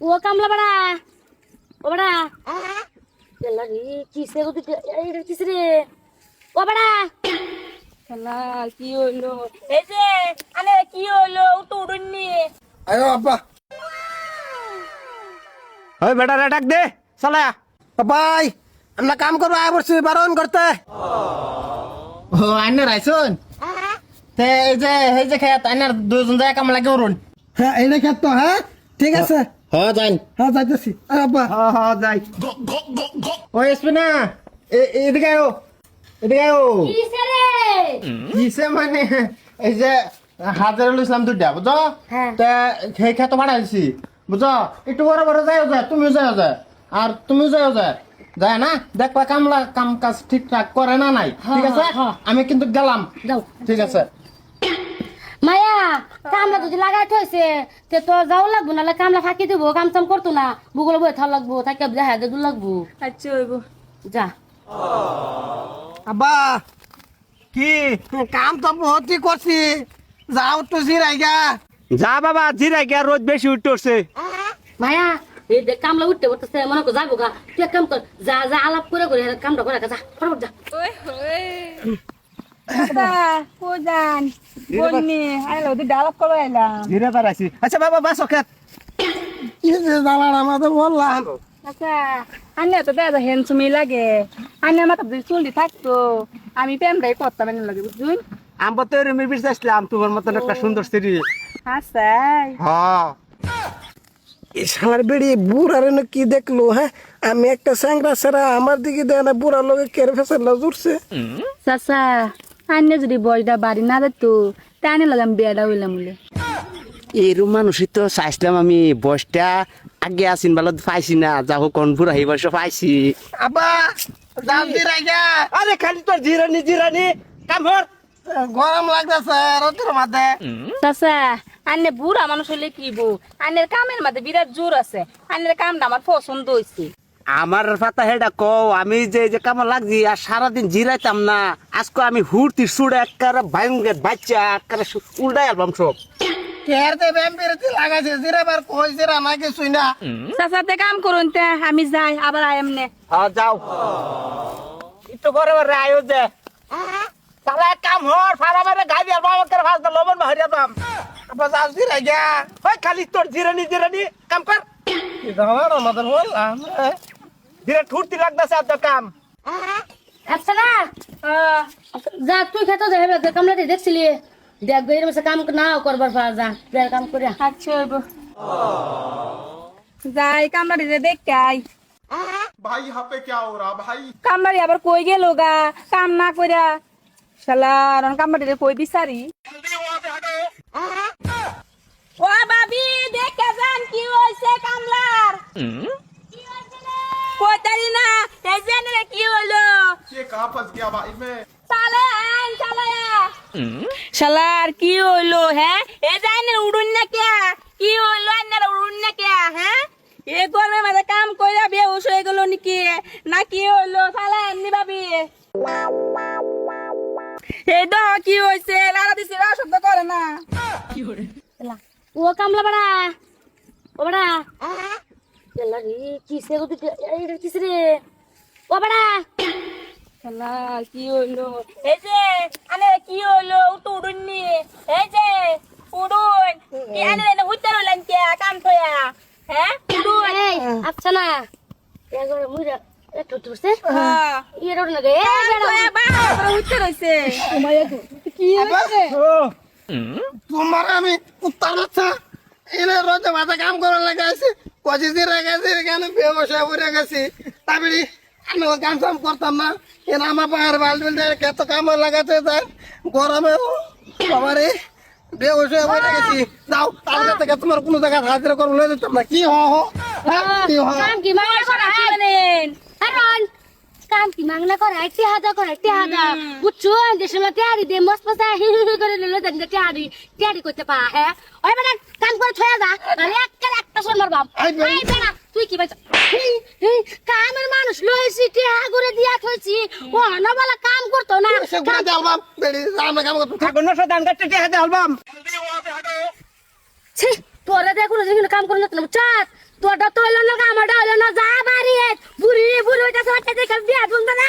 ও কামলা বাড়া ও বাড়া এলা রে কিসে গো তুই এইটা কিসে রে ও বাড়া এলা কি হইলো এই যে আরে কি হইলো তো উড়ুননি আয়ো আব্বা ওই বেটা রে ডাক দে চলা ভাই আমরা কাম করবো আয় বলছি বারণ করতে ও আইনে রাইছুন তে এই যে খেত আইনার দুজন যায় কাম লাগে উড়ুন হ্যাঁ এইটা খেত তো হ্যাঁ ঠিক আছে হ্যাঁ যাইন হ্যাঁ যাইতেছি আব্বা হ্যাঁ যাই ও এসপি না এদিকে আয়ো কিসে রে কিসে মানে এই যে হাজারুল ইসলাম দুইটা বুঝো হ্যাঁ। তে সেই খেত বাড়াইছি বুঝো একটু বড় বড় যাইও যায় তুমিও যাইও যায় আর তুমিও যাইও যায় যায় না দেখবা কামলা কাম কাজ ঠিকঠাক করে না নাই ঠিক আছে হ্যাঁ। আমি কিন্তু গেলাম যাও ঠিক আছে মায়া কামলা যদি লাগাই থইছে তে তো যাও লাগবো নালে কামলা ফাঁকি দিব কাম চাম করতো না বুগুলো বই থাক লাগবো থাকে দেখা দূর লাগবো আচ্ছা হইব যা আব্বা কি কাম তো বহুতই করছি যাও তো জিরাইগা যা বাবা জিরাই গিয়া রোদ বেশি উঠছে মায়া এই দেখ কামলা উঠতে বলতেছে মনে কর যাবো গা তুই এক কাম কর যা যা আলাপ করে করে কামটা করে যা ফটাফট যা কোজান বন্নি আইলো তুই ডালক করে আইলাম জিরা পারাইছি আচ্ছা বাবা বাস খেত কি যে জ্বালার আমাদের বললাম আচ্ছা আন্নে তো দাদা হ্যান্ডসমি লাগে আন্নে আমার যদি চুলটি থাকতো আমি প্রেমটাই করতাম এনে লাগে বুঝুন আমরা তো রুমের বিচ আসলাম তোমার মতন একটা সুন্দর স্ত্রী হাসাই হ্যাঁ এই শালার বেড়ি বুড়ারে না কি দেখলো হ্যাঁ আমি একটা স্যাংরা সেরা আমার দিকে দেয় না বুড়ার লোকে কেড়ে ফেসে জুড়ছে চাচা আন্নে যদি বয়সটা বাড়ি না দিত তাই আনে লাগাম বিয়াটা হইলাম বলে এরম মানুষই তো চাইছিলাম আমি বয়সটা আগে আসিন ভালো পাইছি না যা হোক কনপুর আহি বয়স পাইছি আব্বা যাও জিরাইগা আরে খালি তোর জিরানি কাম হর গরম লাগতেছে রোদের মাঝে চাচা আন্নে বুড়া মানুষ হইলে কি বউ আন্নের কামের মধ্যে বিরাট জোর আছে আন্নের কামটা আমার পছন্দ হয়েছে আমার পাতা হেডা কও আমি যে কামা লাগছি আর সারাদিন জিরাইতাম না আজকে আমি হুড়তি সুড়ে একবারে ভাঙ্গের বাচ্চা একবারে উল্টাই আলবাম সব কেরতে ব্যাম্পিরতি লাগাইছে জিরাবার কই জিরা না কিছুই না চাচাতে কাম করুন তে আমি যাই আবার আয়াম নে হ্যাঁ যাও একটু করে আয়ো যে তাহলে এক কাম হর ফালা মারে গাড়ি আর বাবা করে ফাস লবণ বাহারিয়া দাম আব্বা যাও জিরাইগা ওই খালি তোর জিরানি কাম কর কি জ্বালার আমাদের বললাম ধীরে ঠুরতি লাগতেছে আর তো কাম আচ্ছা না যা তুই খেতে যাবে কামলা দেখছিলি দেখ গো এরকম কাম নাও করবার পারা যা যা কাম করে আচ্ছা হইব যাই কামড়া দিতে দেখতে আই ভাই यहाँ पे क्या हो रहा भाई কামড়ারি আবার কই গেল গা কাম না কইরা শালা রন কামড়া দিতে কই বিচারি ও ভাবি দেখে যান কি হইছে কামলার কই তারি না এই জানে কি হলো ये कहाँ फंस गया भाई मैं চালে আইন চালে শালার কি হইলো হ্যাঁ এই জানে উড়ুন না কে কি হইলো আন্নার উড়ুন না কে হ্যাঁ এ গরমে মাঝে কাম কইরা বেহুশ হয়ে গেল নাকি না কি হইলো শালা এমনি ভাবি এই তো কি হইছে লারা দিছে শব্দ করে না ও কামলা বাড়া ও বাড়া এলা রে কিসে গো তুই এইটা কিসে রে ও বাড়া শালা কি হইলো এই যে আনে কি হইলো তো উড়ুননি এই যে উড়ুন কি আনে না হইতে রইলেন কে কাম তোয়া হ্যাঁ উড়ুন এই আচ্ছা না এগো মুইরা একটু তুসে হ্যাঁ এর ওর লাগে এ বেড়া হইতে রইছে কি হইছে তোমার আমি উত্তর বাচ্চা এনে রোজে মাথা কাম করার লাগাইছে কজি জিরা গেছে এখানে ব্যবসা করে গেছি তারপরে আমি কাম কাম করতাম না এনে আমার পাহাড় বালবিল কত কাম লাগাতে তার গরমে বাবারে ব্যবসা করে গেছি যাও তার থেকে তোমার কোনো জায়গায় হাজিরা করবো লয়ে দিতাম না কি হো কি হো কাম কি মাংনা করে জানেন আরন কাম কি মাংনা করে টি হাদা বুঝছো দেশের মধ্যে আরি দে মস্ত মস্ত হি হি করে লইলো দেন টিয়ারি করতে পা হ্যাঁ ওই বেটা কাম করে ছয়া যা আর একটা সোন মারবাম আই বেটা তুই কি বাইছ কামের মানুষ লইছি টিয়া করে দিয়া থইছি ও না বলা কাম করতো না সে করে দেলবাম বেড়ি আমরা কাম করতে ঠাকুর নশো দান কাটতে হাতে আলবাম ছি তোরা দেখো যেখানে কাম করে না চাঁদ তোরটা তো হইলো না আমারটা হইলো না যা বাড়ি বুড়ি বুড়ি হইতাছে বাচ্চা দেখে বিয়া বন্ধ না